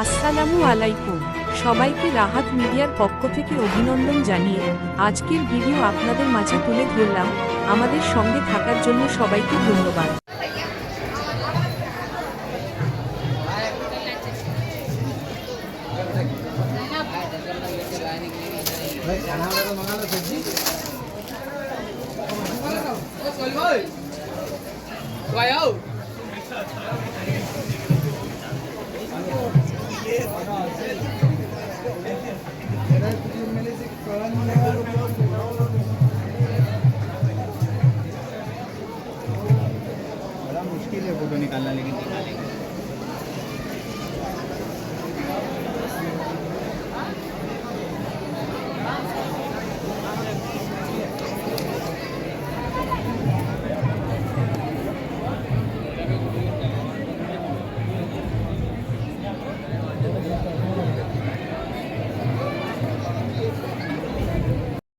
আসসালামু আলাইকুম। সবাইকে রাহাত মিডিয়ার পক্ষ থেকে অভিনন্দন জানিয়ে আজকের ভিডিও আপনাদের মাঝে তুলে ধরলাম। আমাদের সঙ্গে থাকার জন্য সবাইকে ধন্যবাদ। भाई